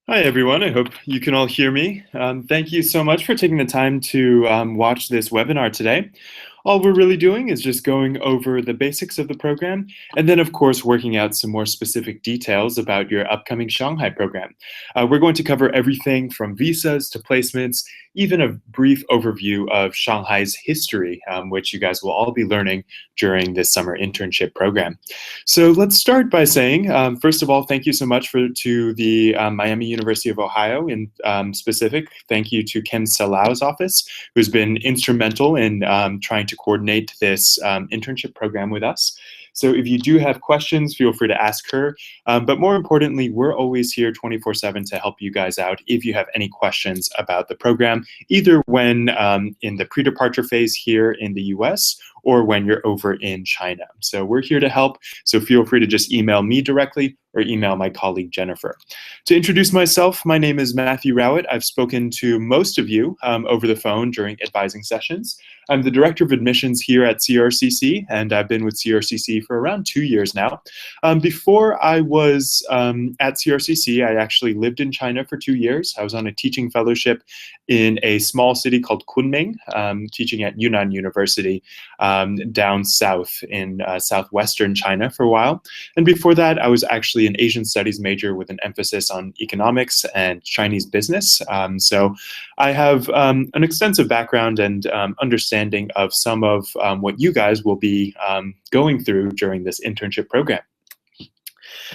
Hi, everyone. I hope you can all hear me. Thank you so much for taking the time to watch this webinar today. All we're really doing is just going over the basics of the program, and then, of course, working out some more specific details about your upcoming Shanghai program. We're going to cover everything from visas to placements, even a brief overview of Shanghai's history, which you guys will all be learning during this summer internship program. So let's start by saying, first of all, thank you so much to the Miami University of Ohio in specific. Thank you to Ken Salau's office, who's been instrumental in trying to coordinate this internship program with us. So if you do have questions, feel free to ask her. But more importantly, we're always here 24/7 to help you guys out if you have any questions about the program, either when in the pre-departure phase here in the US or when you're over in China. So we're here to help. So feel free to just email me directly or email my colleague Jennifer. To introduce myself, my name is Matthew Rowett. I've spoken to most of you over the phone during advising sessions. I'm the Director of Admissions here at CRCC, and I've been with CRCC for around 2 years now. Before I was at CRCC, I actually lived in China for 2 years. I was on a teaching fellowship in a small city called Kunming, teaching at Yunnan University down south in southwestern China for a while. And before that, I was actually an Asian Studies major with an emphasis on economics and Chinese business. So I have an extensive background and understanding of some of what you guys will be going through during this internship program.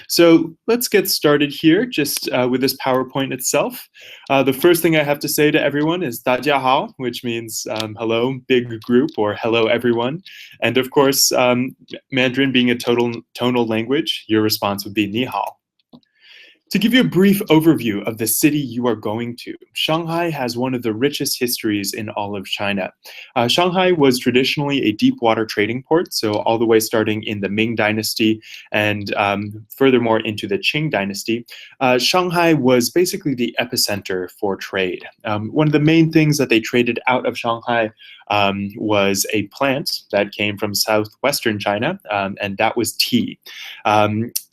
So let's get started here just with this PowerPoint itself. The first thing I have to say to everyone is 大家好, which means hello, big group, or hello, everyone. And of course, Mandarin being a tonal language, your response would be 你好. To give you a brief overview of the city you are going to, Shanghai has one of the richest histories in all of China. Shanghai was traditionally a deep water trading port, so all the way starting in the Ming Dynasty and furthermore into the Qing Dynasty. Shanghai was basically the epicenter for trade. One of the main things that they traded out of Shanghai was a plant that came from southwestern China, and that was tea.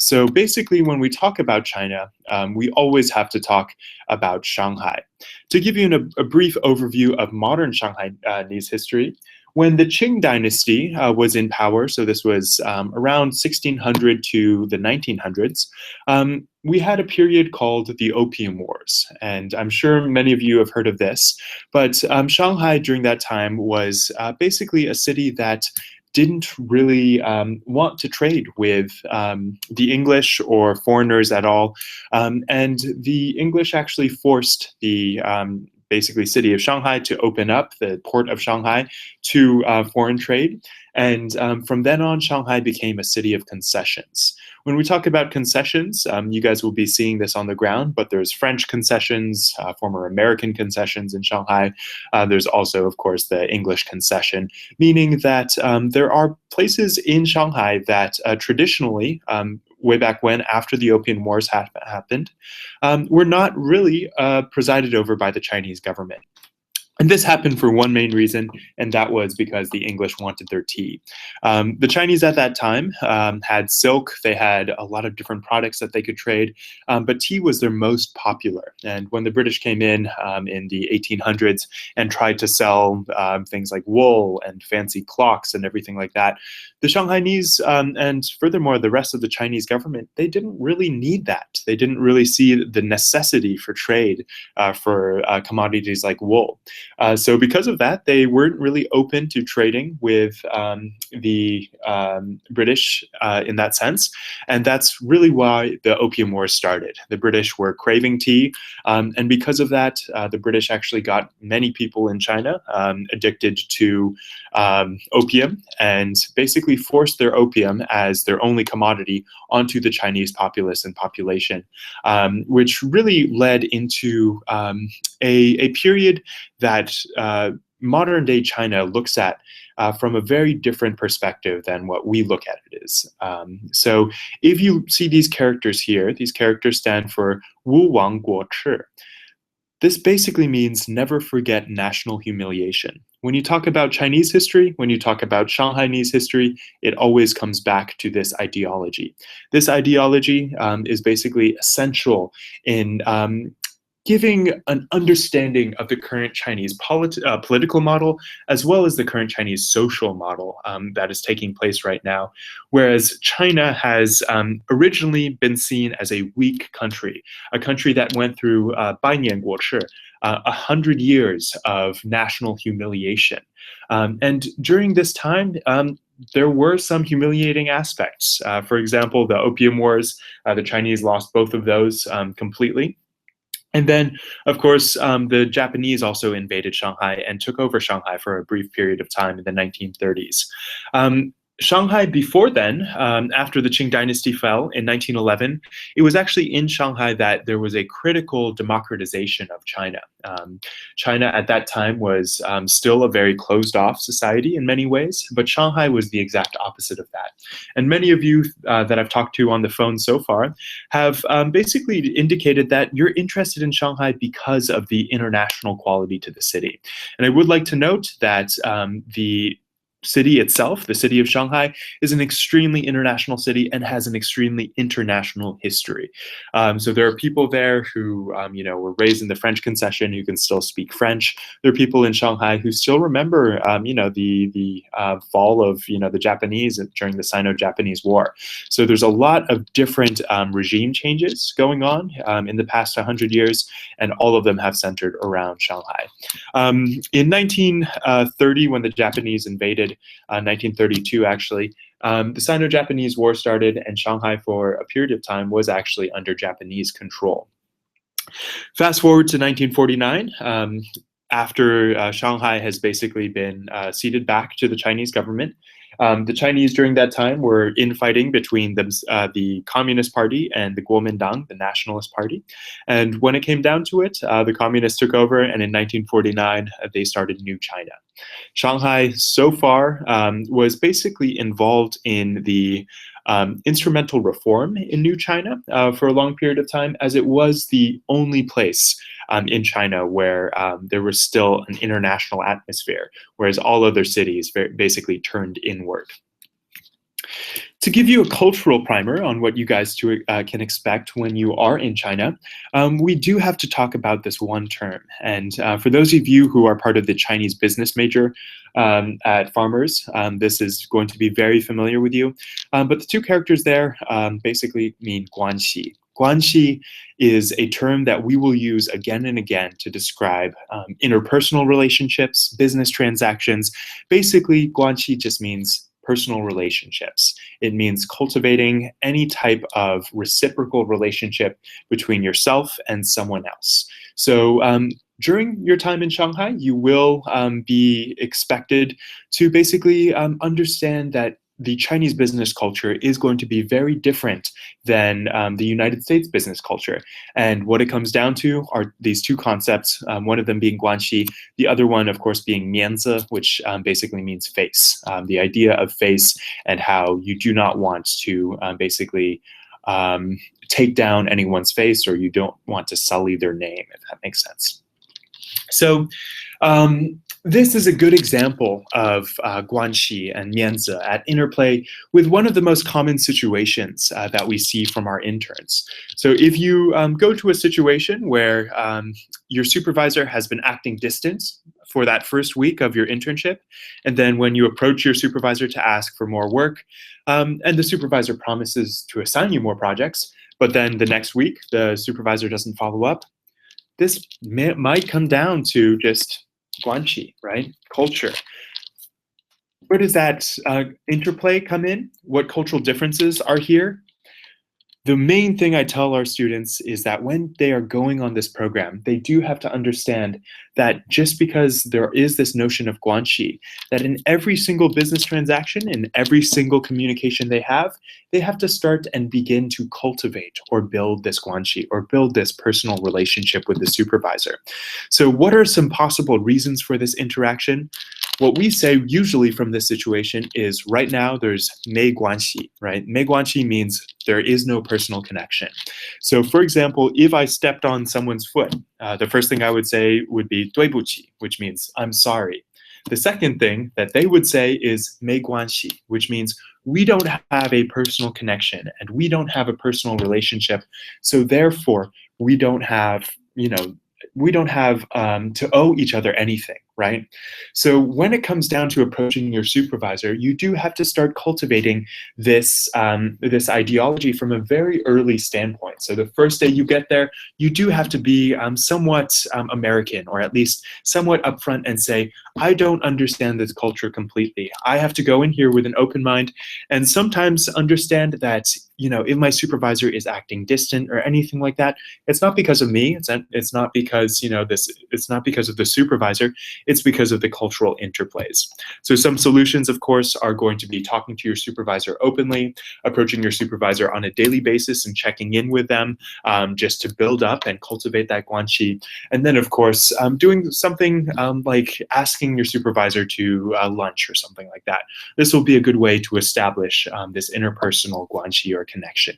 So basically, when we talk about China, we always have to talk about Shanghai. To give you a brief overview of modern Shanghainese history, when the Qing Dynasty was in power, so this was around 1600 to the 1900s, we had a period called the Opium Wars. And I'm sure many of you have heard of this, but Shanghai during that time was basically a city that didn't really want to trade with the English or foreigners at all. And the English actually forced the basically city of Shanghai to open up the port of Shanghai to foreign trade. And from then on, Shanghai became a city of concessions. When we talk about concessions, you guys will be seeing this on the ground, but there's French concessions, former American concessions in Shanghai. There's also, of course, the English concession, meaning that there are places in Shanghai that traditionally, way back when, after the Opium Wars happened, were not really presided over by the Chinese government. And this happened for one main reason, and that was because the English wanted their tea. The Chinese at that time had silk, they had a lot of different products that they could trade, but tea was their most popular. And when the British came in the 1800s and tried to sell things like wool and fancy clocks and everything like that, the Shanghainese and furthermore the rest of the Chinese government, they didn't really need that. They didn't really see the necessity for trade for commodities like wool. So because of that, they weren't really open to trading with the British in that sense. And that's really why the Opium Wars started. The British were craving tea. And because of that, the British actually got many people in China addicted to opium and basically forced their opium as their only commodity onto the Chinese populace and population, which really led into a period that modern day China looks at from a very different perspective than what we look at it is. So if you see these characters here, these characters stand for Wu Wang Guo Chi. This basically means never forget national humiliation. When you talk about Chinese history, when you talk about Shanghainese history, it always comes back to this ideology. This ideology is basically essential in giving an understanding of the current Chinese political model, as well as the current Chinese social model that is taking place right now. Whereas China has originally been seen as a weak country, a country that went through 百年国耻, 100 years of national humiliation. And during this time, there were some humiliating aspects. For example, the Opium Wars, the Chinese lost both of those completely. And then, of course, the Japanese also invaded Shanghai and took over Shanghai for a brief period of time in the 1930s. Shanghai before then, after the Qing dynasty fell in 1911, it was actually in Shanghai that there was a critical democratization of China. China at that time was still a very closed-off society in many ways, but Shanghai was the exact opposite of that. And many of you that I've talked to on the phone so far have basically indicated that you're interested in Shanghai because of the international quality to the city. And I would like to note that the city itself, the city of Shanghai, is an extremely international city and has an extremely international history. So there are people there who, were raised in the French concession who can still speak French. There are people in Shanghai who still remember, the fall of, the Japanese during the Sino-Japanese War. So there's a lot of different regime changes going on in the past 100 years, and all of them have centered around Shanghai. In 1930, when the Japanese invaded, 1932 actually, the Sino-Japanese War started, and Shanghai for a period of time was actually under Japanese control. Fast forward to 1949, after Shanghai has basically been ceded back to the Chinese government. The Chinese during that time were infighting between the Communist Party and the Kuomintang, the Nationalist Party. And when it came down to it, the Communists took over, and in 1949, they started New China. Shanghai so far was basically involved in the instrumental reform in New China for a long period of time, as it was the only place in China where there was still an international atmosphere, whereas all other cities basically turned inward. To give you a cultural primer on what you guys can expect when you are in China, we do have to talk about this one term. And for those of you who are part of the Chinese business major at Farmers, this is going to be very familiar with you. But the two characters there basically mean guanxi. Guanxi is a term that we will use again and again to describe interpersonal relationships, business transactions. Basically, guanxi just means personal relationships. It means cultivating any type of reciprocal relationship between yourself and someone else. So during your time in Shanghai, you will be expected to basically understand that the Chinese business culture is going to be very different than the United States business culture. And what it comes down to are these two concepts, one of them being guanxi, the other one, of course, being mianzi, which basically means face. The idea of face and how you do not want to basically take down anyone's face, or you don't want to sully their name, if that makes sense. So this is a good example of guanxi and mianzi at interplay with one of the most common situations that we see from our interns. So if you go to a situation where your supervisor has been acting distant for that first week of your internship, and then when you approach your supervisor to ask for more work, and the supervisor promises to assign you more projects, but then the next week the supervisor doesn't follow up, this might come down to just guanxi, right? Culture. Where does that interplay come in? What cultural differences are here? The main thing I tell our students is that when they are going on this program, they do have to understand that just because there is this notion of guanxi, that in every single business transaction, in every single communication they have to start and begin to cultivate or build this guanxi or build this personal relationship with the supervisor. So what are some possible reasons for this interaction? What we say usually from this situation is right now there's mei guanxi, right? Mei guanxi means there is no personal connection. So for example, if I stepped on someone's foot, the first thing I would say would be 对不起, which means I'm sorry. The second thing that they would say is 没关系, which means we don't have a personal connection and we don't have a personal relationship, so therefore we don't have, to owe each other anything, right? So when it comes down to approaching your supervisor, you do have to start cultivating this ideology from a very early standpoint. So the first day you get there, you do have to be somewhat American, or at least somewhat upfront and say, I don't understand this culture completely. I have to go in here with an open mind and sometimes understand that, if my supervisor is acting distant or anything like that, it's not because of me. It's not because, it's not because of the supervisor. It's because of the cultural interplays. So some solutions, of course, are going to be talking to your supervisor openly, approaching your supervisor on a daily basis and checking in with them, just to build up and cultivate that guanxi. And then, of course, doing something like asking your supervisor to lunch or something like that. This will be a good way to establish this interpersonal guanxi or connection.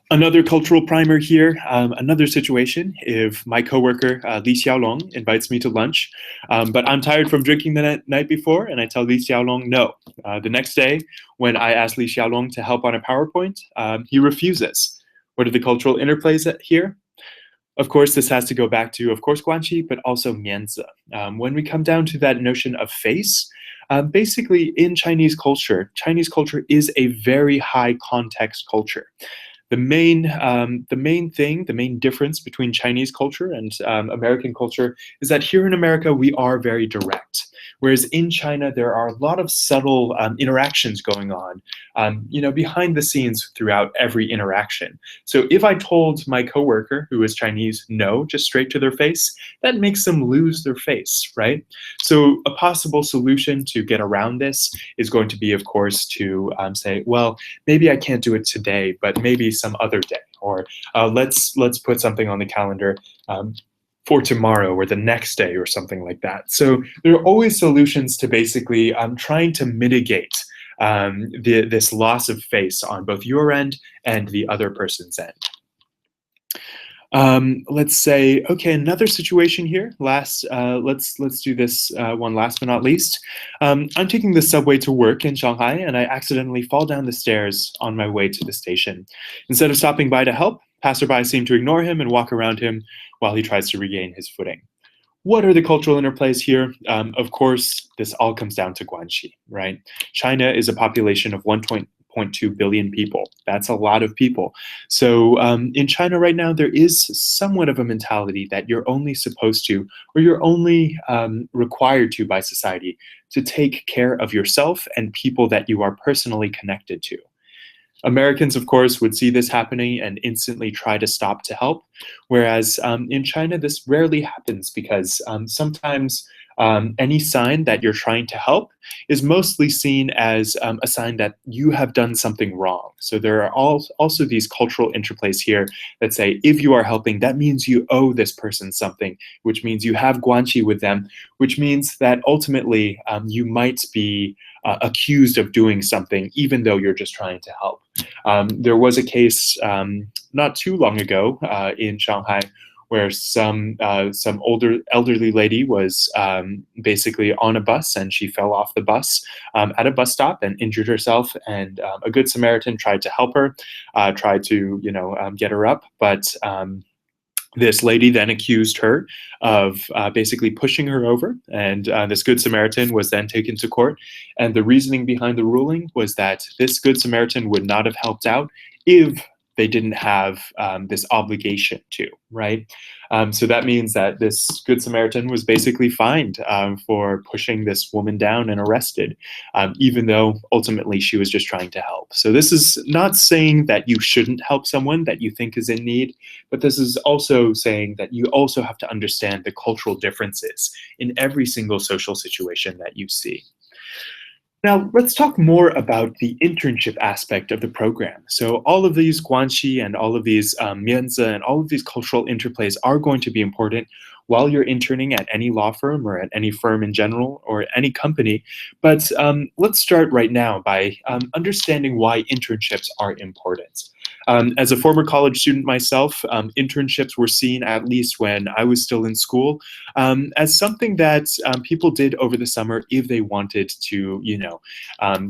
Another cultural primer here, another situation, if my coworker Li Xiaolong invites me to lunch, but I'm tired from drinking the night before, and I tell Li Xiaolong no. The next day, when I ask Li Xiaolong to help on a PowerPoint, he refuses. What are the cultural interplays here? Of course, this has to go back to, of course, guanxi, but also mianzi. When we come down to that notion of face, basically in Chinese culture is a very high context culture. The main difference between Chinese culture and American culture is that here in America, we are very direct. Whereas in China, there are a lot of subtle interactions going on, behind the scenes throughout every interaction. So if I told my coworker who is Chinese no, just straight to their face, that makes them lose their face, right? So a possible solution to get around this is going to be, of course, to say, well, maybe I can't do it today, but maybe some other day, or let's put something on the calendar for tomorrow or the next day or something like that. So there are always solutions to basically trying to mitigate this loss of face on both your end and the other person's end. Let's say, okay, another situation here. Let's do this one last but not least. I'm taking the subway to work in Shanghai, and I accidentally fall down the stairs on my way to the station. Instead of stopping by to help, passerby seem to ignore him and walk around him while he tries to regain his footing. What are the cultural interplays here? Of course, this all comes down to guanxi, right? China is a population of 1.2 billion people. That's a lot of people. So in China right now, there is somewhat of a mentality that you're only supposed to, or you're only required to by society, to take care of yourself and people that you are personally connected to. Americans, of course, would see this happening and instantly try to stop to help, whereas in China, this rarely happens because sometimes any sign that you're trying to help is mostly seen as a sign that you have done something wrong. So there are also these cultural interplays here that say, if you are helping, that means you owe this person something, which means you have guanxi with them, which means that ultimately you might be accused of doing something, even though you're just trying to help. There was a case not too long ago in Shanghai where some elderly lady was basically on a bus, and she fell off the bus at a bus stop and injured herself. And a good Samaritan tried to help her, tried to get her up, but this lady then accused her of basically pushing her over, and this Good Samaritan was then taken to court. And the reasoning behind the ruling was that this Good Samaritan would not have helped out if they didn't have this obligation to, right? So that means that this Good Samaritan was basically fined for pushing this woman down and arrested, even though ultimately she was just trying to help. So this is not saying that you shouldn't help someone that you think is in need, but this is also saying that you also have to understand the cultural differences in every single social situation that you see. Now, let's talk more about the internship aspect of the program. So all of these guanxi and all of these mianzi and all of these cultural interplays are going to be important. while you're interning at any law firm or at any firm in general or any company. But let's start right now by understanding why internships are important. As a former college student myself, internships were seen, at least when I was still in school, as something that people did over the summer if they wanted to,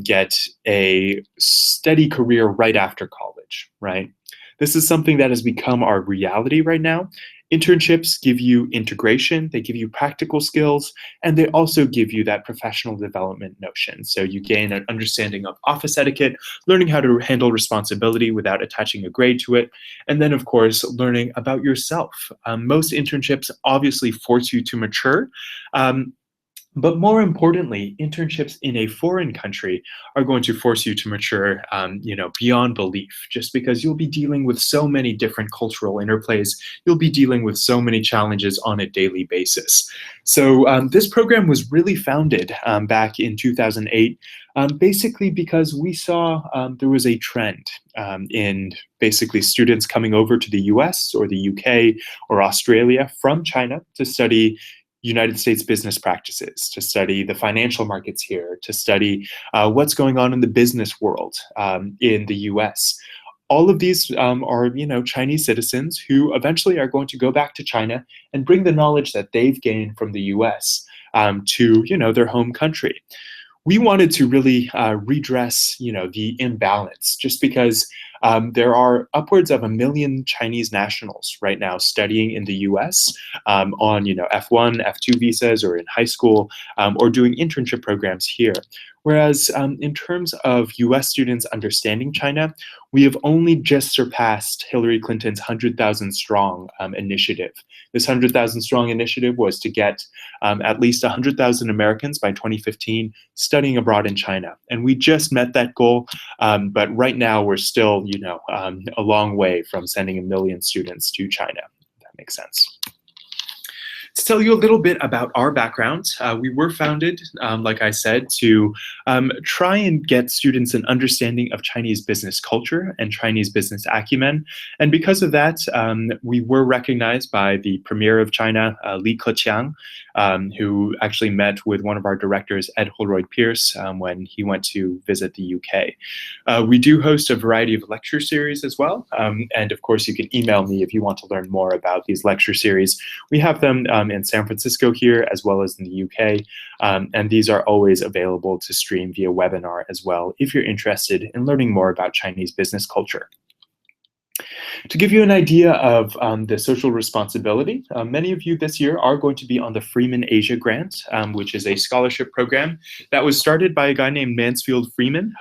get a steady career right after college, right? This is something that has become our reality right now. Internships give you integration, they give you practical skills, and they also give you that professional development notion. So you gain an understanding of office etiquette, learning how to handle responsibility without attaching a grade to it, and then, of course, learning about yourself. Most internships obviously force you to mature. But more importantly, internships in a foreign country are going to force you to mature, beyond belief, just because you'll be dealing with so many different cultural interplays. You'll be dealing with so many challenges on a daily basis. So this program was really founded back in 2008, basically because we saw there was a trend in basically students coming over to the US or the UK or Australia from China to study United States business practices, to study the financial markets here, to study what's going on in the business world in the US. All of these are, Chinese citizens who eventually are going to go back to China and bring the knowledge that they've gained from the US to, their home country. We wanted to really redress, the imbalance, just because there are upwards of 1 million Chinese nationals right now studying in the US on, F1, F2 visas, or in high school, or doing internship programs here. Whereas in terms of US students understanding China, we have only just surpassed Hillary Clinton's 100,000 strong initiative. This 100,000 strong initiative was to get at least 100,000 Americans by 2015 studying abroad in China. And we just met that goal, but right now we're still, a long way from sending 1 million students to China, if that makes sense. To tell you a little bit about our background, we were founded, like I said, to try and get students an understanding of Chinese business culture and Chinese business acumen. And because of that, we were recognized by the Premier of China, Li Keqiang, who actually met with one of our directors, Ed Holroyd-Pierce, when he went to visit the UK. We do host a variety of lecture series as well. And of course, you can email me if you want to learn more about these lecture series. We have them in San Francisco here, as well as in the UK. And these are always available to stream via webinar as well, if you're interested in learning more about Chinese business culture. To give you an idea of the social responsibility, many of you this year are going to be on the Freeman Asia Grant, which is a scholarship program that was started by a guy named Mansfield Freeman.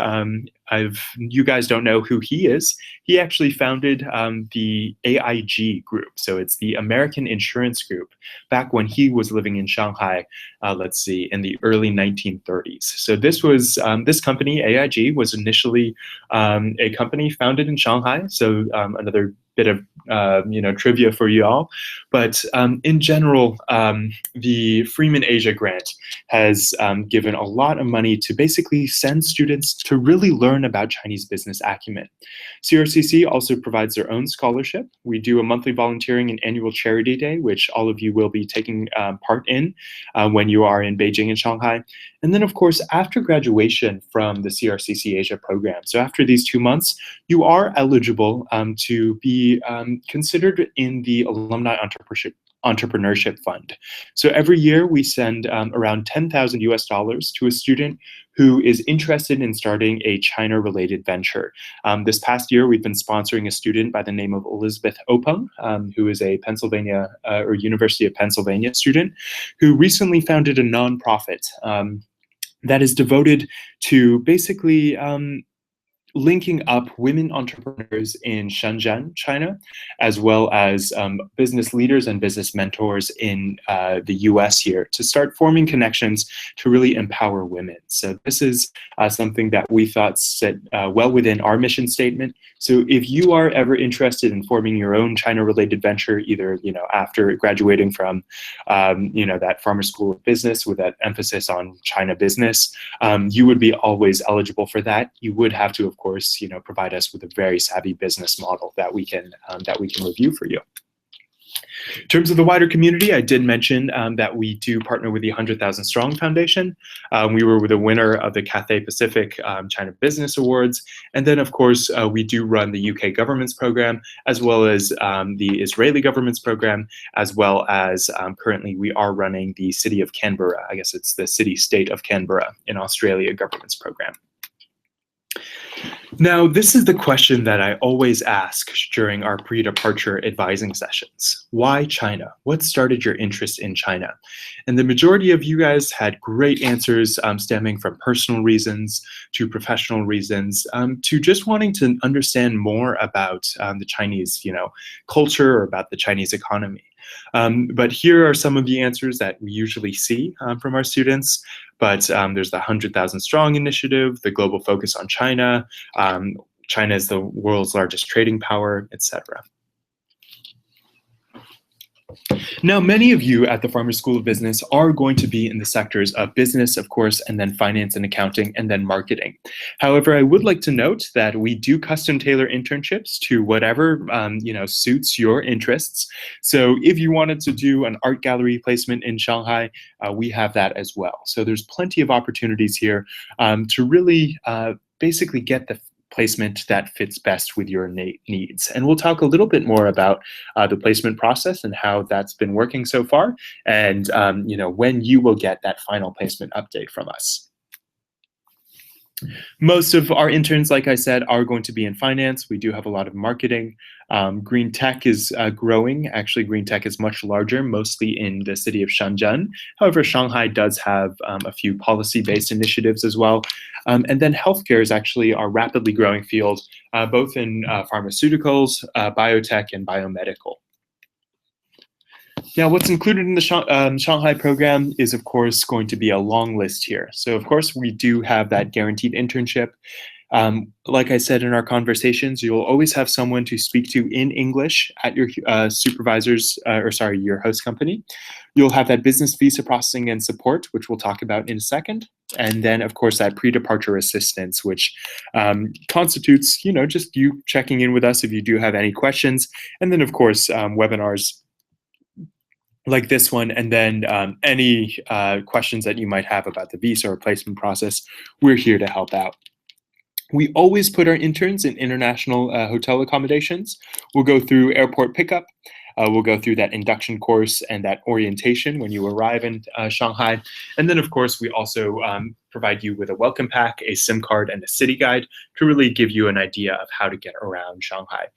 You guys don't know who he is. He actually founded the AIG group. So it's the American Insurance Group back when he was living in Shanghai, in the early 1930s. So this company, AIG, was initially a company founded in Shanghai. So another bit of trivia for you all. But in general, the Freeman Asia Grant has given a lot of money to basically send students to really learn about Chinese business acumen. CRCC also provides their own scholarship. We do a monthly volunteering and annual charity day, which all of you will be taking part in when you are in Beijing and Shanghai. And then, of course, after graduation from the CRCC Asia program, so after these 2 months, you are eligible to be considered in the Alumni Entrepreneurship Fund. So every year we send around $10,000 to a student who is interested in starting a China-related venture. This past year, we've been sponsoring a student by the name of Elizabeth Opung, who is a Pennsylvania or University of Pennsylvania student, who recently founded a nonprofit that is devoted to basically linking up women entrepreneurs in Shenzhen, China, as well as business leaders and business mentors in the US here to start forming connections to really empower women. So this is something that we thought sit well within our mission statement. So if you are ever interested in forming your own China-related venture, either after graduating from that Farmer School of Business with that emphasis on China business, you would be always eligible for that. You would have to, of course, provide us with a very savvy business model that we can review for you. In terms of the wider community, I did mention that we do partner with the 100,000 Strong Foundation. We were the winner of the Cathay Pacific China Business Awards. And then, of course, we do run the UK government's program, as well as the Israeli government's program, as well as currently we are running the City of Canberra. I guess it's the City-State of Canberra in Australia government's program. Now, this is the question that I always ask during our pre-departure advising sessions. Why China? What started your interest in China? And the majority of you guys had great answers stemming from personal reasons to professional reasons to just wanting to understand more about the Chinese, culture or about the Chinese economy. But here are some of the answers that we usually see from our students. But there's the 100,000 Strong initiative, the global focus on China, China is the world's largest trading power, etc. Now, many of you at the Farmer School of Business are going to be in the sectors of business, of course, and then finance and accounting, and then marketing. However, I would like to note that we do custom tailor internships to whatever suits your interests. So if you wanted to do an art gallery placement in Shanghai, we have that as well. So there's plenty of opportunities here to really basically get the placement that fits best with your needs. And we'll talk a little bit more about the placement process and how that's been working so far, and when you will get that final placement update from us. Most of our interns, like I said, are going to be in finance. We do have a lot of marketing. Green tech is growing. Actually, green tech is much larger, mostly in the city of Shenzhen. However, Shanghai does have a few policy-based initiatives as well. And then healthcare is actually our rapidly growing field, both in pharmaceuticals, biotech, and biomedical. Now, what's included in the Shanghai program is, of course, going to be a long list here. So, of course, we do have that guaranteed internship. Like I said in our conversations, you'll always have someone to speak to in English at your your host company. You'll have that business visa processing and support, which we'll talk about in a second. And then, of course, that pre-departure assistance, which constitutes, just you checking in with us if you do have any questions. And then, of course, webinars like this one, and then any questions that you might have about the visa or placement process, we're here to help out. We always put our interns in international hotel accommodations. We'll go through airport pickup. We'll go through that induction course and that orientation when you arrive in Shanghai. And then, of course, we also provide you with a welcome pack, a SIM card, and a city guide to really give you an idea of how to get around Shanghai.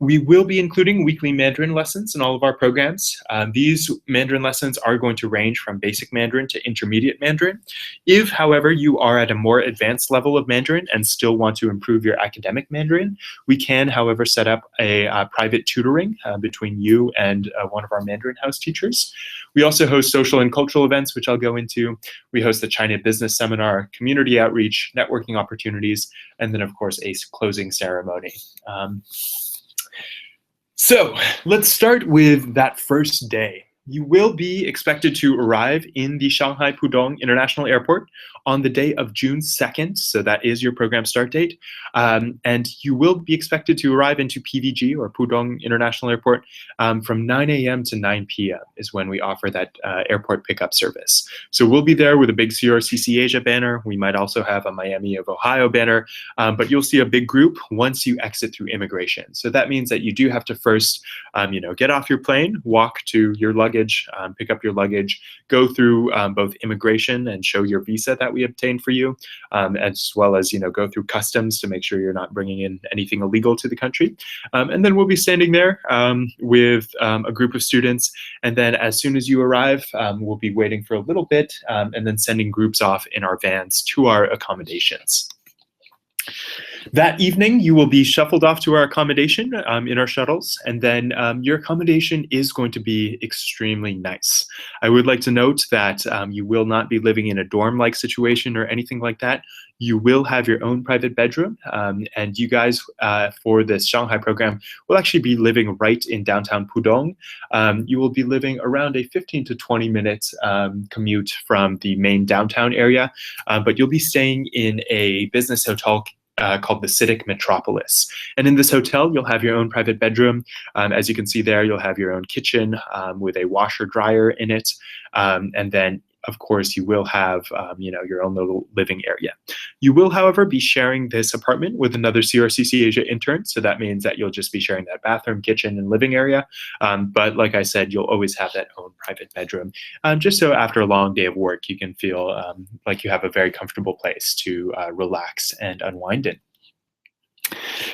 We will be including weekly Mandarin lessons in all of our programs. These Mandarin lessons are going to range from basic Mandarin to intermediate Mandarin. If, however, you are at a more advanced level of Mandarin and still want to improve your academic Mandarin, we can, however, set up a private tutoring between you and one of our Mandarin house teachers. We also host social and cultural events, which I'll go into. We host the China Business Seminar, community outreach, networking opportunities, and then, of course, a closing ceremony. So let's start with that first day. You will be expected to arrive in the Shanghai Pudong International Airport on the day of June 2nd, so that is your program start date. And you will be expected to arrive into PVG, or Pudong International Airport, from 9 a.m. to 9 p.m. is when we offer that airport pickup service. So we'll be there with a big CRCC Asia banner. We might also have a Miami of Ohio banner, but you'll see a big group once you exit through immigration. So that means that you do have to first, get off your plane, walk to your luggage, pick up your luggage, go through both immigration and show your visa that we obtained for you, as well as go through customs to make sure you're not bringing in anything illegal to the country. And then we'll be standing there with a group of students, and then as soon as you arrive, we'll be waiting for a little bit and then sending groups off in our vans to our accommodations. That evening, you will be shuffled off to our accommodation in our shuttles, and then your accommodation is going to be extremely nice. I would like to note that you will not be living in a dorm-like situation or anything like that. You will have your own private bedroom, and you guys, for this Shanghai program, will actually be living right in downtown Pudong. You will be living around a 15 to 20 minute commute from the main downtown area, but you'll be staying in a business hotel called the Citic Metropolis. And in this hotel, you'll have your own private bedroom. As you can see there, you'll have your own kitchen with a washer dryer in it. And then of course, you will have your own little living area. You will, however, be sharing this apartment with another CRCC Asia intern. So that means that you'll just be sharing that bathroom, kitchen, and living area. But like I said, you'll always have that own private bedroom, just so after a long day of work, you can feel like you have a very comfortable place to relax and unwind in.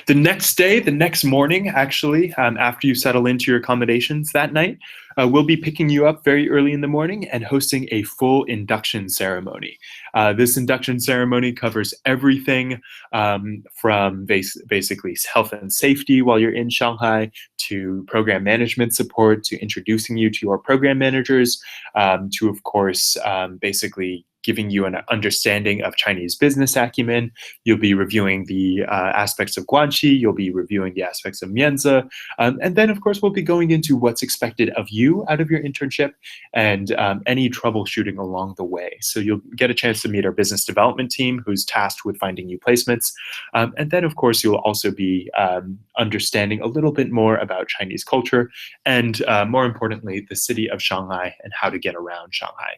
The next day, the next morning, actually, after you settle into your accommodations that night, we'll be picking you up very early in the morning and hosting a full induction ceremony. This induction ceremony covers everything from basically health and safety while you're in Shanghai, to program management support, to introducing you to your program managers, to, of course, basically giving you an understanding of Chinese business acumen. You'll be reviewing the aspects of Guanxi, you'll be reviewing the aspects of Mianzi, and then of course we'll be going into what's expected of you out of your internship and any troubleshooting along the way. So you'll get a chance to meet our business development team who's tasked with finding new placements. And then of course you'll also be understanding a little bit more about Chinese culture and more importantly, the city of Shanghai and how to get around Shanghai.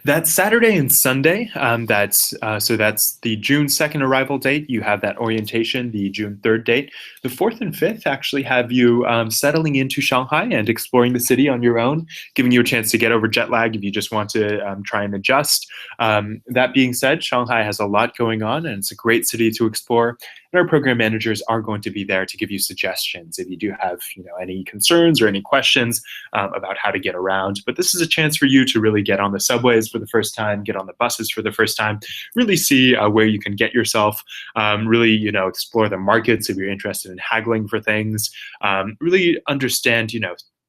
That's Saturday and Sunday. That's the June 2nd arrival date. You have that orientation, the June 3rd date. The 4th and 5th actually have you settling into Shanghai and exploring the city on your own, giving you a chance to get over jet lag if you just want to try and adjust. That being said, Shanghai has a lot going on and it's a great city to explore. And our program managers are going to be there to give you suggestions if you do have any concerns or any questions about how to get around. But this is a chance for you to really get on the subways for the first time, get on the buses for the first time, really see where you can get yourself, really explore the markets if you're interested in haggling for things, really understand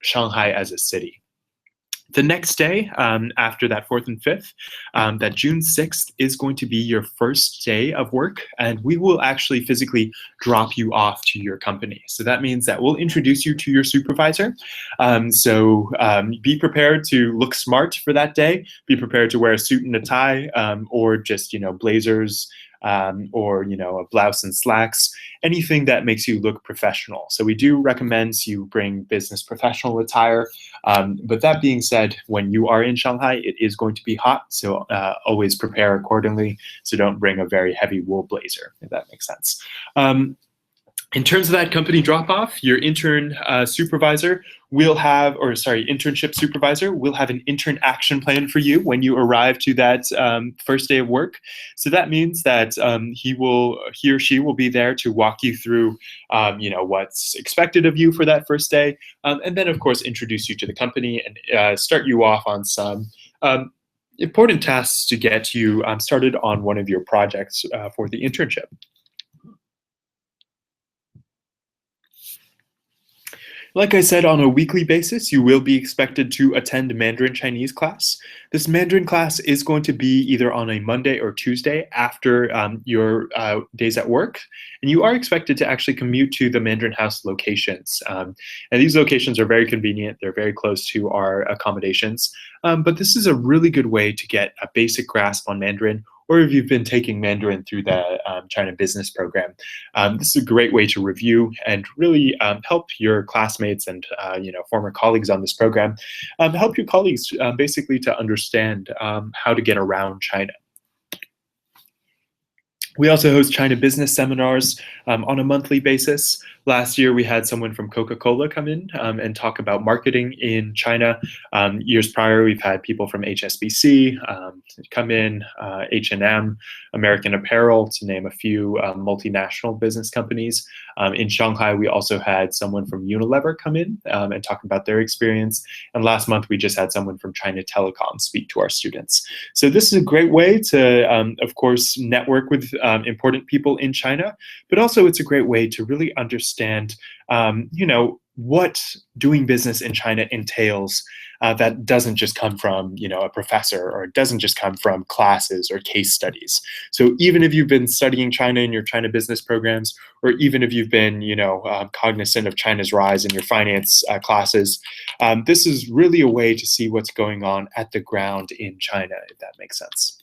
Shanghai as a city. The next day, after that 4th and 5th, that June 6th is going to be your first day of work, and we will actually physically drop you off to your company. So that means that we'll introduce you to your supervisor. Be prepared to look smart for that day. Be prepared to wear a suit and a tie, or just blazers, or a blouse and slacks, anything that makes you look professional. So we do recommend you bring business professional attire. But that being said, when you are in Shanghai, it is going to be hot, so always prepare accordingly. So don't bring a very heavy wool blazer, if that makes sense. In terms of that company drop-off, your internship supervisor will have an intern action plan for you when you arrive to that first day of work. So that means that he or she will be there to walk you through, what's expected of you for that first day, and then of course introduce you to the company and start you off on some important tasks to get you started on one of your projects for the internship. Like I said, on a weekly basis, you will be expected to attend Mandarin Chinese class. This Mandarin class is going to be either on a Monday or Tuesday after your days at work. And you are expected to actually commute to the Mandarin House locations. And these locations are very convenient. They're very close to our accommodations. But this is a really good way to get a basic grasp on Mandarin, or if you've been taking Mandarin through the China Business Program. This is a great way to review and really help your classmates and former colleagues on this program, help your colleagues basically to understand how to get around China. We also host China business seminars on a monthly basis. Last year, we had someone from Coca-Cola come in and talk about marketing in China. Years prior, we've had people from HSBC come in, H&M, American Apparel, to name a few multinational business companies. In Shanghai, we also had someone from Unilever come in and talk about their experience. And last month, we just had someone from China Telecom speak to our students. So this is a great way to, of course, network with important people in China, but also it's a great way to really understand, what doing business in China entails that doesn't just come from, a professor, or it doesn't just come from classes or case studies. So even if you've been studying China in your China business programs, or even if you've been, cognizant of China's rise in your finance classes, this is really a way to see what's going on at the ground in China, if that makes sense.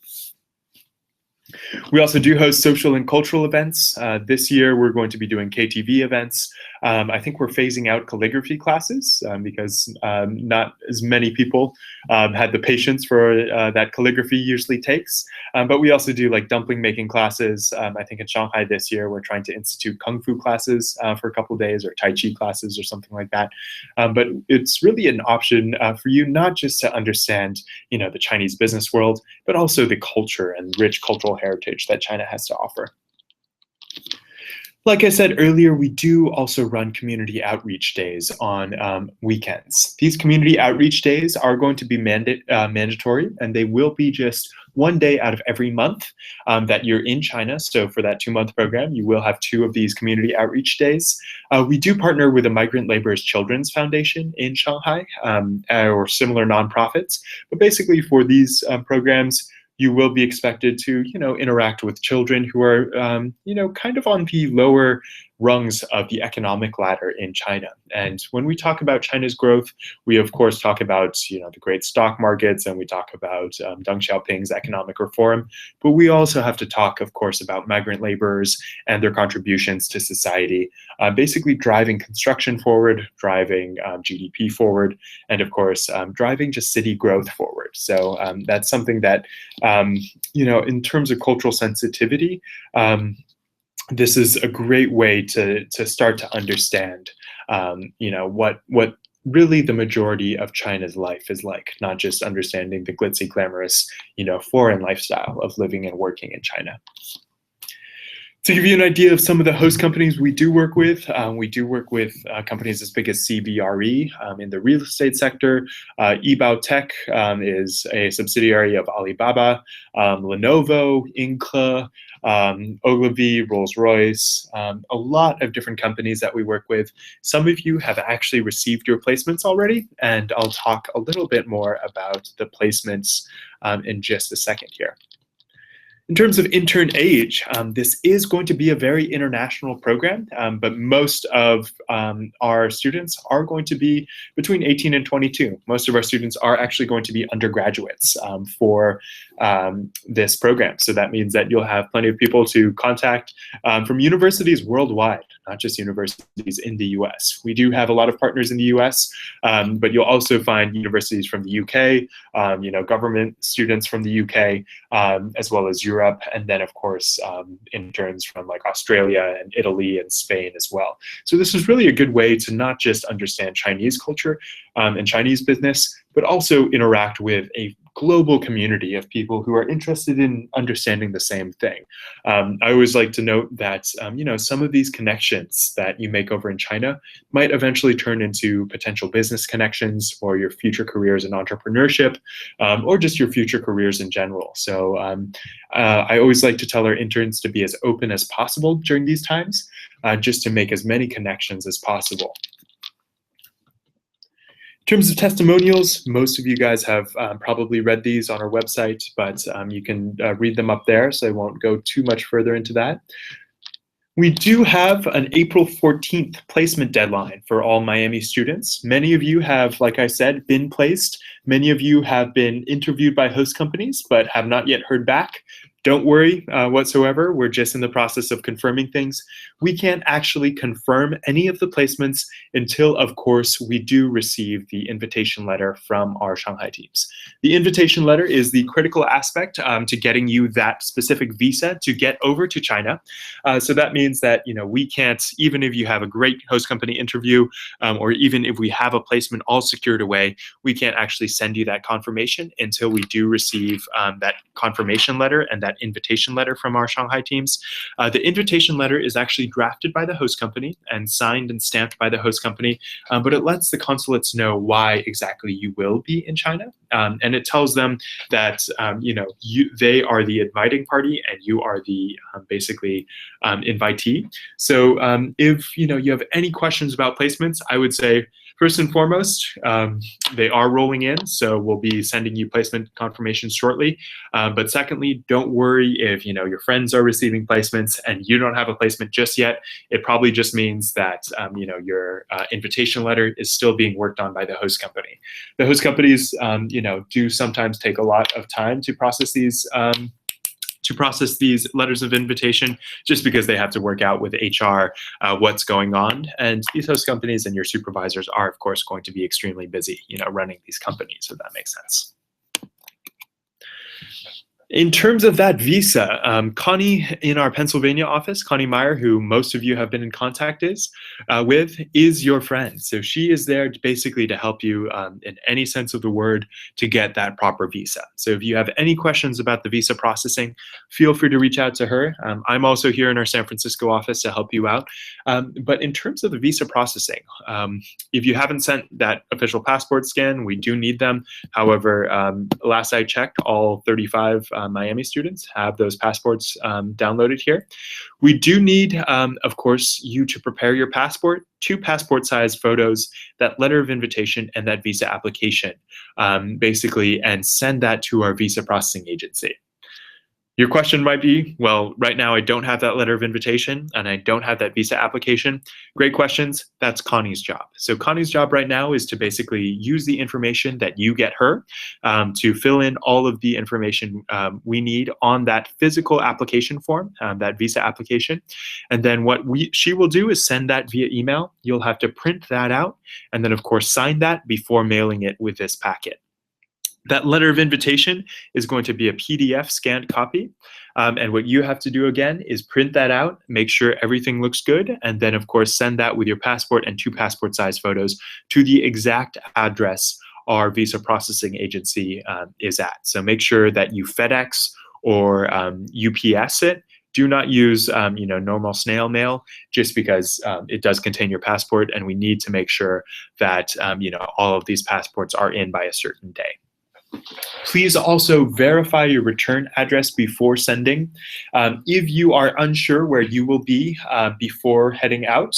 We also do host social and cultural events. This year, we're going to be doing KTV events. I think we're phasing out calligraphy classes because not as many people had the patience for that calligraphy usually takes. But we also do like dumpling making classes. I think in Shanghai this year, we're trying to institute kung fu classes for a couple of days, or tai chi classes or something like that. But it's really an option for you not just to understand, the Chinese business world, but also the culture and rich cultural heritage that China has to offer. Like I said earlier, we do also run community outreach days on weekends. These community outreach days are going to be mandatory, and they will be just one day out of every month that you're in China. So for that 2-month program, you will have 2 of these community outreach days. We do partner with the Migrant Laborers Children's Foundation in Shanghai, or similar nonprofits. But basically for these programs, you will be expected to, interact with children who are, kind of on the lower rungs of the economic ladder in China. And when we talk about China's growth, we of course talk about, the great stock markets, and we talk about Deng Xiaoping's economic reform. But we also have to talk, of course, about migrant laborers and their contributions to society, basically driving construction forward, driving GDP forward, and of course, driving just city growth forward. So that's something that, in terms of cultural sensitivity, this is a great way to start to understand, what really the majority of China's life is like, not just understanding the glitzy, glamorous, foreign lifestyle of living and working in China. To give you an idea of some of the host companies we do work with companies as big as CBRE in the real estate sector. Yibao Tech is a subsidiary of Alibaba, Lenovo, Inca, Ogilvy, Rolls-Royce, a lot of different companies that we work with. Some of you have actually received your placements already, and I'll talk a little bit more about the placements in just a second here. In terms of intern age, this is going to be a very international program, but most of our students are going to be between 18 and 22. Most of our students are actually going to be undergraduates for this program. So that means that you'll have plenty of people to contact from universities worldwide, not just universities in the US. We do have a lot of partners in the US, but you'll also find universities from the UK, government students from the UK, as well as Europe, and then of course interns from like Australia and Italy and Spain as well. So this is really a good way to not just understand Chinese culture and Chinese business, but also interact with a global community of people who are interested in understanding the same thing. I always like to note that some of these connections that you make over in China might eventually turn into potential business connections for your future careers in entrepreneurship, or just your future careers in general. So I always like to tell our interns to be as open as possible during these times, just to make as many connections as possible. In terms of testimonials, most of you guys have probably read these on our website, but you can read them up there, so I won't go too much further into that. We do have an April 14th placement deadline for all Miami students. Many of you have, like I said, been placed. Many of you have been interviewed by host companies, but have not yet heard back. Don't worry whatsoever. We're just in the process of confirming things. We can't actually confirm any of the placements until, of course, we do receive the invitation letter from our Shanghai teams. The invitation letter is the critical aspect to getting you that specific visa to get over to China. So that means that we can't, even if you have a great host company interview, or even if we have a placement all secured away, we can't actually send you that confirmation until we do receive that confirmation letter and that invitation letter from our Shanghai teams. The invitation letter is actually drafted by the host company and signed and stamped by the host company, but it lets the consulates know why exactly you will be in China, and it tells them that they are the inviting party and you are the basically invitee. So if you have any questions about placements, I would say first and foremost, they are rolling in, so we'll be sending you placement confirmations shortly. But secondly, don't worry if your friends are receiving placements and you don't have a placement just yet. It probably just means that your invitation letter is still being worked on by the host company. The host companies do sometimes take a lot of time to process these to process these letters of invitation, just because they have to work out with HR what's going on. And these host companies and your supervisors are, of course, going to be extremely busy, running these companies, if that makes sense. In terms of that visa, Connie in our Pennsylvania office, Connie Meyer, who most of you have been in contact with, is your friend. So she is there basically to help you in any sense of the word to get that proper visa. So if you have any questions about the visa processing, feel free to reach out to her. I'm also here in our San Francisco office to help you out. But in terms of the visa processing, if you haven't sent that official passport scan, we do need them. However, last I checked, all 35 Miami students have those passports downloaded here. We do need, of course, you to prepare your passport, 2 passport-sized photos, that letter of invitation, and that visa application, basically, and send that to our visa processing agency. Your question might be, well, right now I don't have that letter of invitation and I don't have that visa application. Great questions. That's Connie's job. So Connie's job right now is to basically use the information that you get her to fill in all of the information we need on that physical application form, that visa application. And then what she will do is send that via email. You'll have to print that out and then, of course, sign that before mailing it with this packet. That letter of invitation is going to be a PDF scanned copy. And what you have to do again is print that out, make sure everything looks good, and then of course send that with your passport and 2 passport-sized photos to the exact address our visa processing agency is at. So make sure that you FedEx or UPS it. Do not use normal snail mail, just because it does contain your passport, and we need to make sure that all of these passports are in by a certain day. Please also verify your return address before sending. If you are unsure where you will be before heading out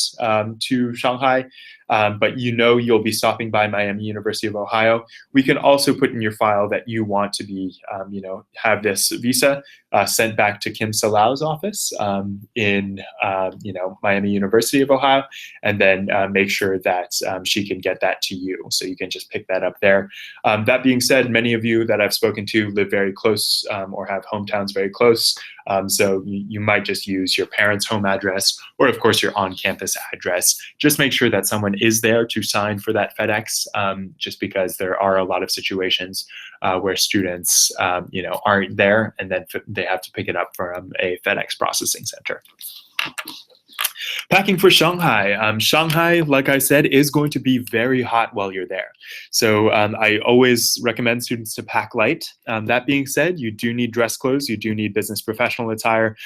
to Shanghai, but you'll be stopping by Miami University of Ohio, we can also put in your file that you want to be, have this visa sent back to Kim Salau's office in, Miami University of Ohio, and then make sure that she can get that to you. So you can just pick that up there. That being said, many of you that I've spoken to live very close or have hometowns very close. So you might just use your parents' home address or, of course, your on-campus address. Just make sure that someone is there to sign for that FedEx, just because there are a lot of situations where students, aren't there, and then they have to pick it up from a FedEx processing center. Packing for Shanghai. Shanghai, like I said, is going to be very hot while you're there. So I always recommend students to pack light. That being said, you do need dress clothes. You do need business professional attire.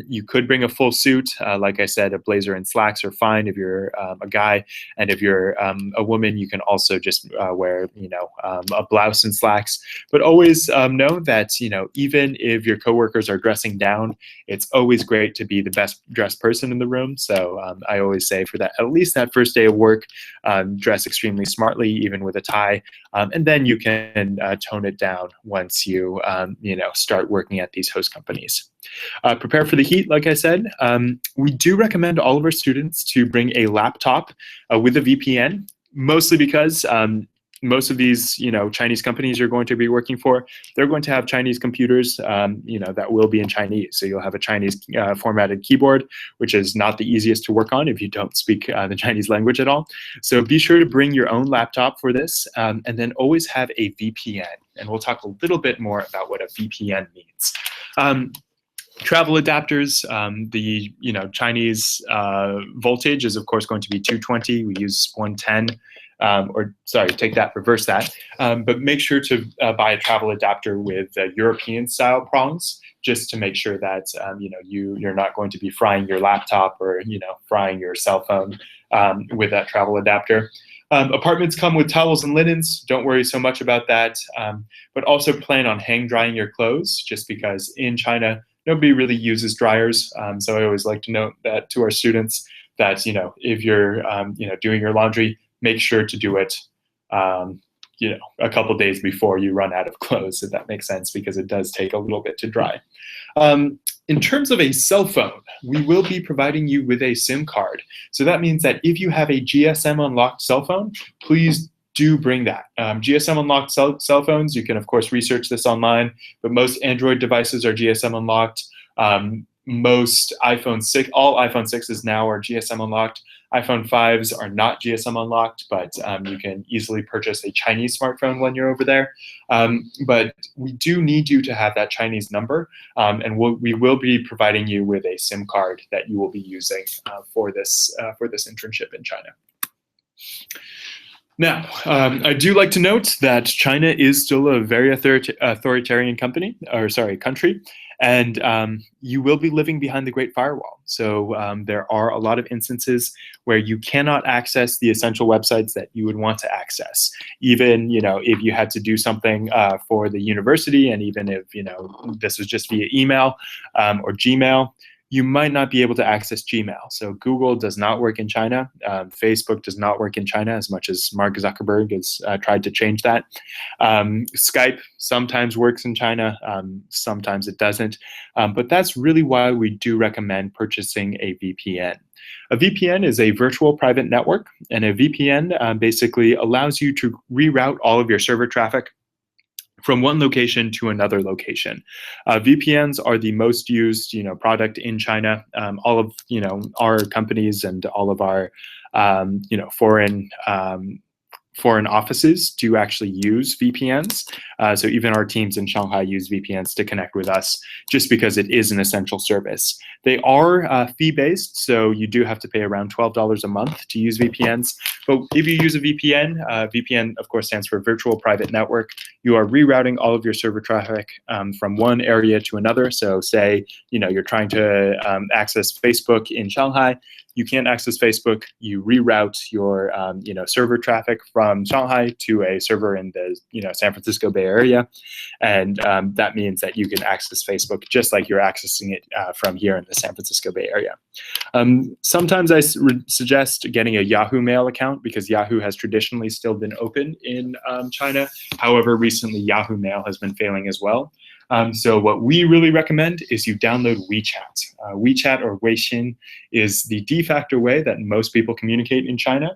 You could bring a full suit. Like I said, a blazer and slacks are fine if you're a guy. And if you're a woman, you can also just wear, a blouse and slacks. But always know that, even if your coworkers are dressing down, it's always great to be the best dressed person in the room. So I always say for that, at least that first day of work, dress extremely smartly, even with a tie, and then you can tone it down once you start working at these host companies. Prepare for the heat, like I said. We do recommend all of our students to bring a laptop with a VPN, mostly because most of these, Chinese companies you're going to be working for, they're going to have Chinese computers, that will be in Chinese. So you'll have a Chinese formatted keyboard, which is not the easiest to work on if you don't speak the Chinese language at all. So be sure to bring your own laptop for this, and then always have a VPN. And we'll talk a little bit more about what a VPN means. Travel adapters, the Chinese voltage is of course going to be 220. We use 110. Reverse that. But make sure to buy a travel adapter with European style prongs, just to make sure that you're not going to be frying your laptop or frying your cell phone with that travel adapter. Apartments come with towels and linens. Don't worry so much about that. But also plan on hang drying your clothes, just because in China nobody really uses dryers. So I always like to note that to our students that if you're doing your laundry, make sure to do it, a couple days before you run out of clothes, if that makes sense, because it does take a little bit to dry. In terms of a cell phone, we will be providing you with a SIM card. So that means that if you have a GSM unlocked cell phone, please do bring that. GSM unlocked cell phones, you can of course research this online, but most Android devices are GSM unlocked. Most iPhone 6, all iPhone 6s now are GSM unlocked. iPhone 5s are not GSM unlocked, but you can easily purchase a Chinese smartphone when you're over there. But we do need you to have that Chinese number, and we will be providing you with a SIM card that you will be using for this internship in China. Now, I do like to note that China is still a very authoritarian country, and you will be living behind the Great Firewall. So there are a lot of instances where you cannot access the essential websites that you would want to access. Even if you had to do something for the university, and even if this was just via email or Gmail, you might not be able to access Gmail. So Google does not work in China. Facebook does not work in China, as much as Mark Zuckerberg has tried to change that. Skype sometimes works in China, sometimes it doesn't. But that's really why we do recommend purchasing a VPN. A VPN is a virtual private network, and a VPN basically allows you to reroute all of your server traffic from one location to another location. VPNs are the most used, product in China. All of, our companies and all of our, foreign offices do actually use VPNs. So even our teams in Shanghai use VPNs to connect with us, just because it is an essential service. They are fee-based, so you do have to pay around $12 a month to use VPNs. But if you use a VPN, VPN of course stands for Virtual Private Network. You are rerouting all of your server traffic from one area to another. So say, you're trying to access Facebook in Shanghai. You can't access Facebook. You reroute your server traffic from Shanghai to a server in the San Francisco Bay Area, and that means that you can access Facebook just like you're accessing it from here in the San Francisco Bay Area. Sometimes I suggest getting a Yahoo Mail account, because Yahoo has traditionally still been open in China. However, recently Yahoo Mail has been failing as well. So what we really recommend is you download WeChat. WeChat, or Weixin, is the de facto way that most people communicate in China.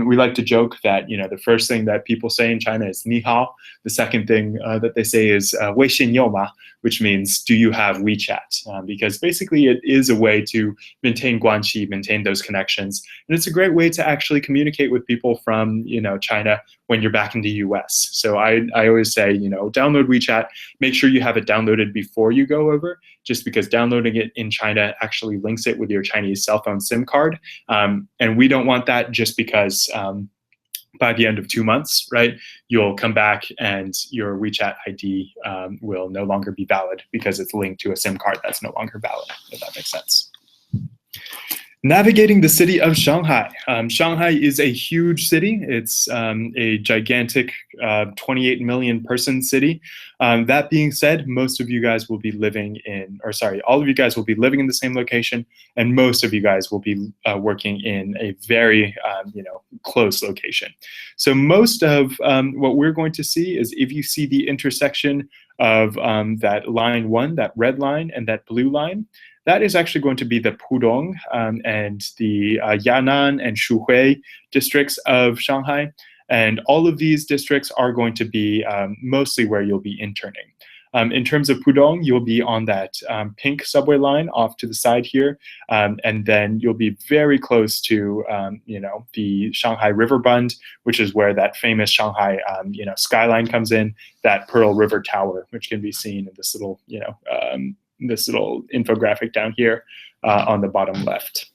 We like to joke that the first thing that people say in China is "ni hao." The second thing that they say is "Weixin you ma," which means "Do you have WeChat?" Because basically it is a way to maintain guanxi, maintain those connections, and it's a great way to actually communicate with people from China when you're back in the U.S. So I always say download WeChat. Make sure you have it downloaded before you go over, just because downloading it in China actually links it with your Chinese cell phone SIM card, and we don't want that, just because by the end of 2 months, right, you'll come back and your WeChat ID will no longer be valid because it's linked to a SIM card that's no longer valid, if that makes sense. Navigating the city of Shanghai. Shanghai is a huge city. It's a gigantic 28 million person city. That being said, most of you guys will be living in, all of you guys will be living in the same location, and most of you guys will be working in a very close location. So most of what we're going to see is, if you see the intersection of that line 1, that red line, and that blue line, that is actually going to be the Pudong and the Yan'an and Shuhui districts of Shanghai. And all of these districts are going to be mostly where you'll be interning. In terms of Pudong, you'll be on that pink subway line off to the side here, and then you'll be very close to the Shanghai River Bund, which is where that famous Shanghai skyline comes in, that Pearl River Tower, which can be seen in this little this little infographic down here on the bottom left.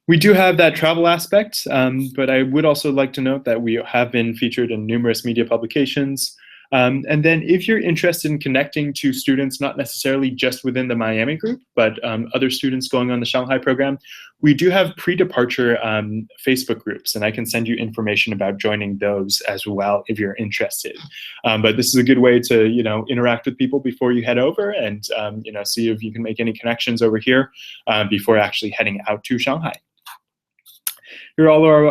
We do have that travel aspect, but I would also like to note that we have been featured in numerous media publications. And then if you're interested in connecting to students, not necessarily just within the Miami group, but other students going on the Shanghai program, we do have pre-departure Facebook groups, and I can send you information about joining those as well if you're interested. But this is a good way to interact with people before you head over, and see if you can make any connections over here before actually heading out to Shanghai. Here are all our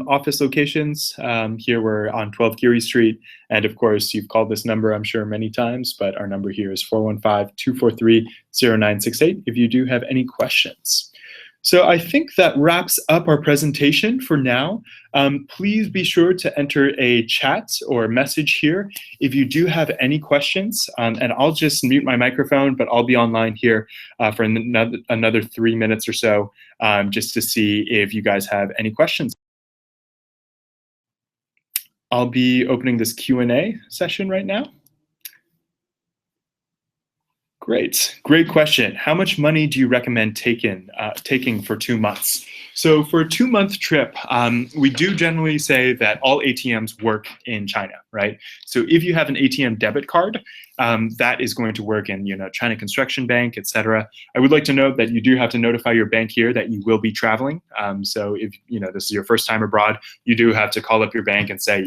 office locations. Here we're on 12 Geary Street. And of course, you've called this number, I'm sure, many times, but our number here is 415-243-0968 if you do have any questions. So I think that wraps up our presentation for now. Please be sure to enter a chat or a message here if you do have any questions. And I'll just mute my microphone, but I'll be online here for another 3 minutes or so, just to see if you guys have any questions. I'll be opening this Q&A session right now. Great question. How much money do you recommend taking for 2 months? So for a 2-month trip, we do generally say that all ATMs work in China, right? So if you have an ATM debit card, that is going to work in, China Construction Bank, etc. I would like to note that you do have to notify your bank here that you will be traveling. So if this is your first time abroad, you do have to call up your bank and say,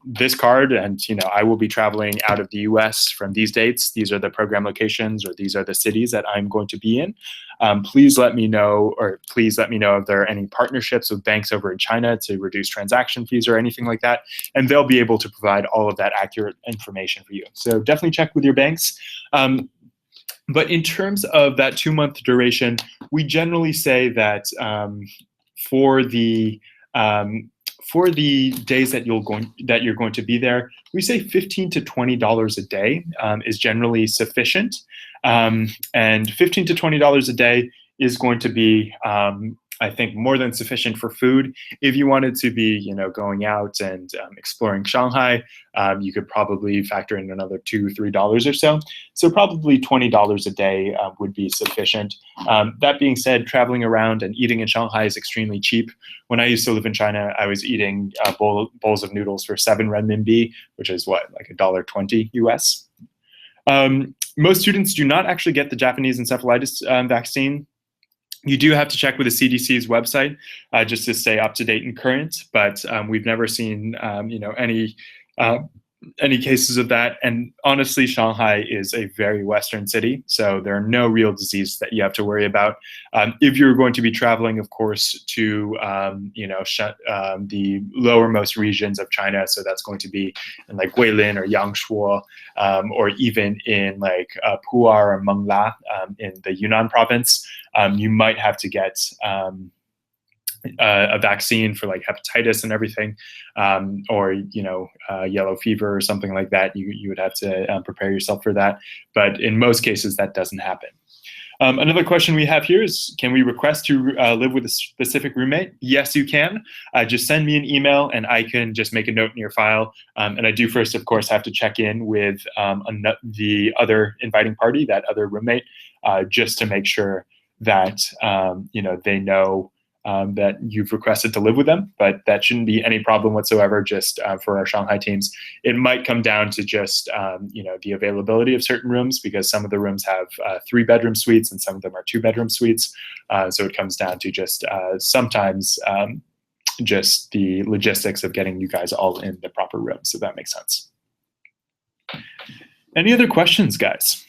this card, and I will be traveling out of the U.S. from these dates. These are the program locations, or these are the cities that I'm going to be in. Please let me know if there are any partnerships with banks over in China to reduce transaction fees or anything like that, and they'll be able to provide all of that accurate information for you. So definitely check with your banks. But in terms of that 2-month duration, we generally say that for the days that you're going to be there, we say $15 to $20 a day is generally sufficient, and $15 to $20 a day is going to be, I think, more than sufficient for food. If you wanted to be, going out and exploring Shanghai, you could probably factor in another $2 or $3 or so. So probably $20 a day would be sufficient. That being said, traveling around and eating in Shanghai is extremely cheap. When I used to live in China, I was eating bowls of noodles for 7 renminbi, which is what, like $1.20 US. Most students do not actually get the Japanese encephalitis vaccine. You do have to check with the CDC's website just to stay up to date and current, but we've never seen any cases of that. And honestly, Shanghai is a very Western city, so there are no real diseases that you have to worry about. If you're going to be traveling, of course, to the lowermost regions of China, so that's going to be in like Guilin or Yangshuo, or even in like Pu'er or Mengla in the Yunnan province, you might have to get a vaccine for like hepatitis and everything, or yellow fever or something like that. You would have to prepare yourself for that, but in most cases that doesn't happen. Another question we have here is, can we request to live with a specific roommate? Yes, you can. Just send me an email and I can just make a note in your file. And I do first, of course, have to check in with the other inviting party, that other roommate, just to make sure that they know that you've requested to live with them, but that shouldn't be any problem whatsoever. Just for our Shanghai teams, it might come down to just the availability of certain rooms, because some of the rooms have 3-bedroom suites and some of them are 2-bedroom suites. So it comes down to just sometimes just the logistics of getting you guys all in the proper rooms, so that makes sense. Any other questions, guys?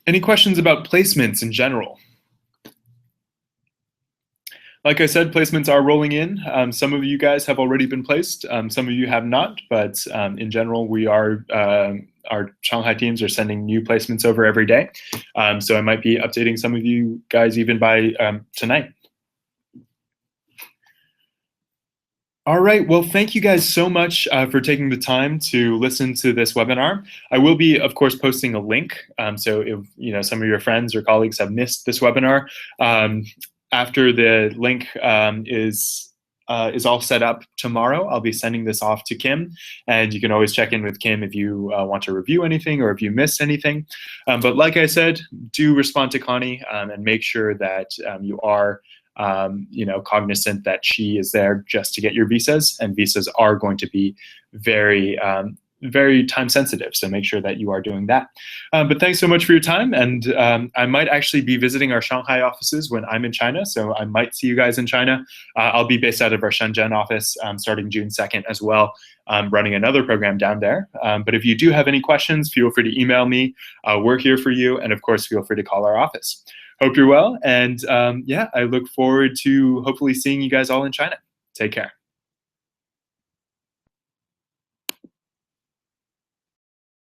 Any questions about placements in general? Like I said, placements are rolling in. Some of you guys have already been placed. Some of you have not, but in general, our Shanghai teams are sending new placements over every day. So I might be updating some of you guys even by tonight. All right, well, thank you guys so much for taking the time to listen to this webinar. I will be, of course, posting a link. So if some of your friends or colleagues have missed this webinar, after the link is all set up tomorrow, I'll be sending this off to Kim, and you can always check in with Kim if you want to review anything or if you missed anything. But like I said, do respond to Connie and make sure that you are cognizant that she is there just to get your visas, and visas are going to be very time sensitive, so make sure that you are doing that. But thanks so much for your time, and I might actually be visiting our Shanghai offices when I'm in China, so I might see you guys in China. I'll be based out of our Shenzhen office starting June 2nd as well, running another program down there. But if you do have any questions, feel free to email me. We're here for you, and of course, feel free to call our office. Hope you're well, and yeah, I look forward to hopefully seeing you guys all in China. Take care.